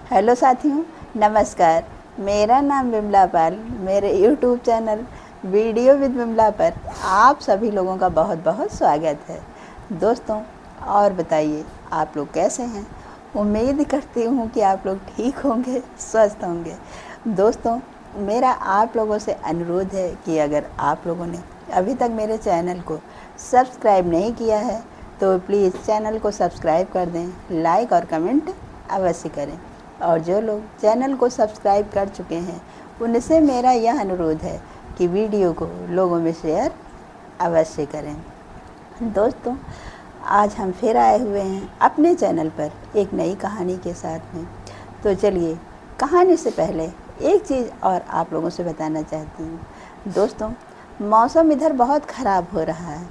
Hello साथियों, नमस्कार। मेरा नाम विमला पाल। मेरे YouTube channel video with Vimla पर आप सभी लोगों का बहुत बहुत स्वागत है। दोस्तों, और बताइए आप लोग कैसे हैं। उम्मीद करती हूँ कि आप लोग ठीक होंगे, स्वस्थ होंगे। दोस्तों, मेरा आप लोगों से अनुरोध है कि अगर आप लोगों ने अभी तक मेरे चैनल को सब्सक्राइब नहीं किया है तो प्लीज़ चैनल को सब्सक्राइब कर दें, लाइक और कमेंट अवश्य करें। और जो लोग चैनल को सब्सक्राइब कर चुके हैं उनसे मेरा यह अनुरोध है कि वीडियो को लोगों में शेयर अवश्य करें। दोस्तों, आज हम फिर आए हुए हैं अपने चैनल पर एक नई कहानी के साथ में। तो चलिए, कहानी से पहले एक चीज़ और आप लोगों से बताना चाहती हूँ। दोस्तों, मौसम इधर बहुत ख़राब हो रहा है।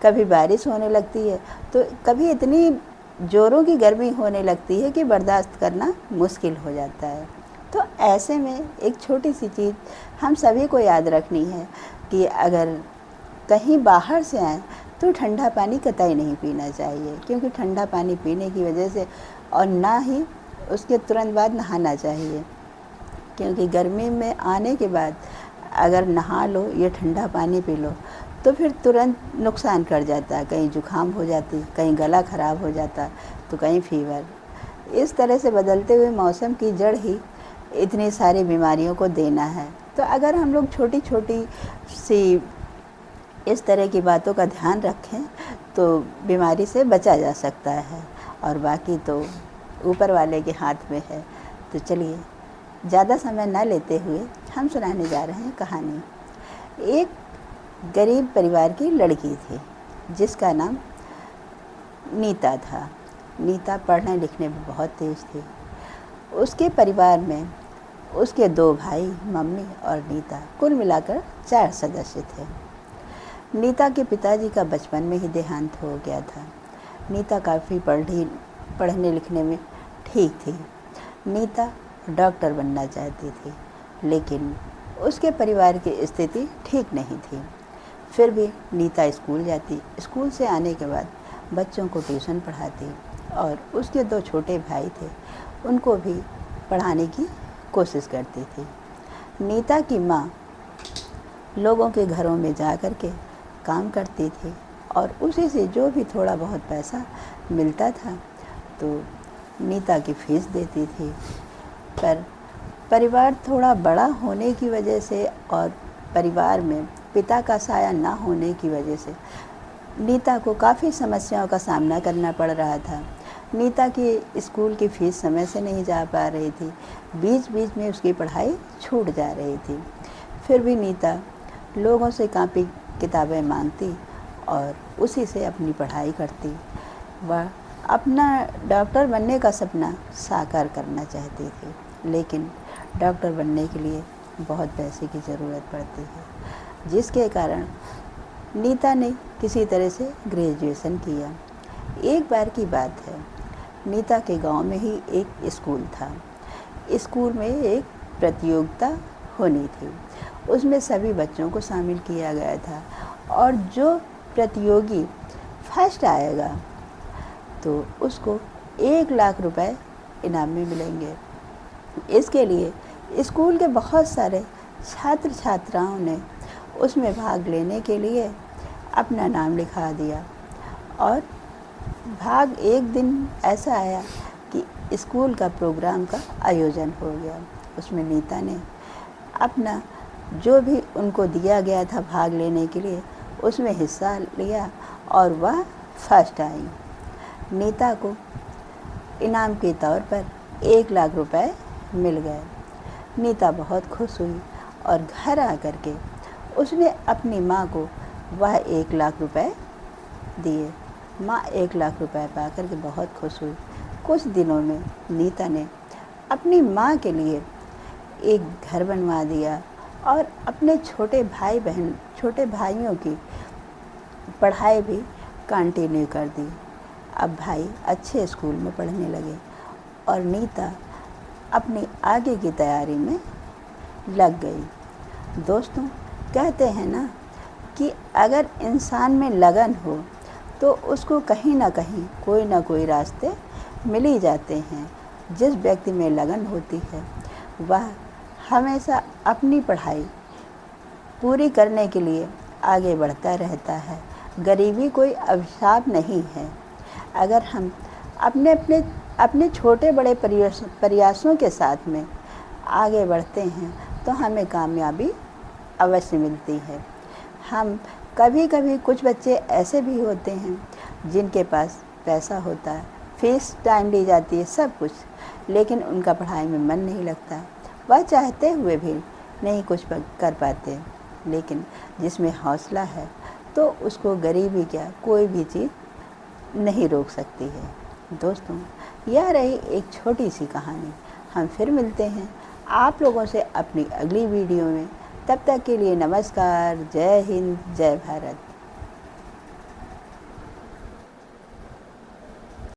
कभी बारिश होने लगती है तो कभी इतनी ज़ोरों की गर्मी होने लगती है कि बर्दाश्त करना मुश्किल हो जाता है। तो ऐसे में एक छोटी सी चीज़ हम सभी को याद रखनी है कि अगर कहीं बाहर से आएँ तो ठंडा पानी कतई नहीं पीना चाहिए, क्योंकि ठंडा पानी पीने की वजह से और ना ही उसके तुरंत बाद नहाना चाहिए, क्योंकि गर्मी में आने के बाद अगर नहा लो या ठंडा पानी पी लो तो फिर तुरंत नुकसान कर जाता है। कहीं जुकाम हो जाती, कहीं गला ख़राब हो जाता, तो कहीं फीवर। इस तरह से बदलते हुए मौसम की जड़ ही इतनी सारी बीमारियों को देना है। तो अगर हम लोग छोटी छोटी सी इस तरह की बातों का ध्यान रखें तो बीमारी से बचा जा सकता है, और बाकी तो ऊपर वाले के हाथ में है। तो चलिए, ज़्यादा समय न लेते हुए हम सुनाने जा रहे हैं कहानी। एक गरीब परिवार की लड़की थी जिसका नाम नीता था। नीता पढ़ने लिखने में बहुत तेज़ थी। उसके परिवार में उसके 2 भाई, मम्मी और नीता, कुल मिलाकर 4 सदस्य थे। नीता के पिताजी का बचपन में ही देहांत हो गया था। नीता काफ़ी पढ़ने लिखने में ठीक थी। नीता डॉक्टर बनना चाहती थी, लेकिन उसके परिवार की स्थिति ठीक नहीं थी। फिर भी नीता स्कूल जाती, स्कूल से आने के बाद बच्चों को ट्यूशन पढ़ाती, और उसके 2 छोटे भाई थे, उनको भी पढ़ाने की कोशिश करती थी। नीता की माँ लोगों के घरों में जा कर के काम करती थी, और उसी से जो भी थोड़ा बहुत पैसा मिलता था तो नीता की फीस देती थी। पर परिवार थोड़ा बड़ा होने की वजह से और परिवार में पिता का साया ना होने की वजह से नीता को काफ़ी समस्याओं का सामना करना पड़ रहा था। नीता की स्कूल की फ़ीस समय से नहीं जा पा रही थी, बीच बीच में उसकी पढ़ाई छूट जा रही थी। फिर भी नीता लोगों से कापी किताबें मांगती और उसी से अपनी पढ़ाई करती। वह अपना डॉक्टर बनने का सपना साकार करना चाहती थी, लेकिन डॉक्टर बनने के लिए बहुत पैसे की ज़रूरत पड़ती है, जिसके कारण नीता ने किसी तरह से ग्रेजुएशन किया। एक बार की बात है, नीता के गांव में ही एक स्कूल था। स्कूल में एक प्रतियोगिता होनी थी, उसमें सभी बच्चों को शामिल किया गया था, और जो प्रतियोगी फर्स्ट आएगा तो उसको 1 लाख रुपए इनाम में मिलेंगे। इसके लिए स्कूल के बहुत सारे छात्र छात्राओं ने उसमें भाग लेने के लिए अपना नाम लिखा दिया। और एक दिन ऐसा आया कि स्कूल का प्रोग्राम का आयोजन हो गया। उसमें नीता ने अपना जो भी उनको दिया गया था भाग लेने के लिए, उसमें हिस्सा लिया और वह फर्स्ट आई। नीता को इनाम के तौर पर 1 लाख रुपए मिल गए। नीता बहुत खुश हुई और घर आकर के उसने अपनी माँ को वह 1 लाख रुपए दिए। माँ 1 लाख रुपए पाकर के बहुत खुश हुई। कुछ दिनों में नीता ने अपनी माँ के लिए एक घर बनवा दिया और अपने छोटे भाइयों की पढ़ाई भी कंटिन्यू कर दी। अब भाई अच्छे स्कूल में पढ़ने लगे और नीता अपनी आगे की तैयारी में लग गई। दोस्तों, कहते हैं ना कि अगर इंसान में लगन हो तो उसको कहीं ना कहीं कोई ना कोई रास्ते मिल ही जाते हैं। जिस व्यक्ति में लगन होती है वह हमेशा अपनी पढ़ाई पूरी करने के लिए आगे बढ़ता रहता है। गरीबी कोई अभिशाप नहीं है। अगर हम अपने अपने अपने छोटे बड़े प्रयासों के साथ में आगे बढ़ते हैं तो हमें कामयाबी अवश्य मिलती है। हम कभी कभी कुछ बच्चे ऐसे भी होते हैं जिनके पास पैसा होता है, फीस टाइम ली जाती है, सब कुछ, लेकिन उनका पढ़ाई में मन नहीं लगता। वह चाहते हुए भी नहीं कुछ कर पाते। लेकिन जिसमें हौसला है तो उसको गरीबी क्या कोई भी चीज़ नहीं रोक सकती है। दोस्तों, यह रही एक छोटी सी कहानी। हम फिर मिलते हैं आप लोगों से अपनी अगली वीडियो में। तब तक के लिए नमस्कार। जय हिंद, जय भारत।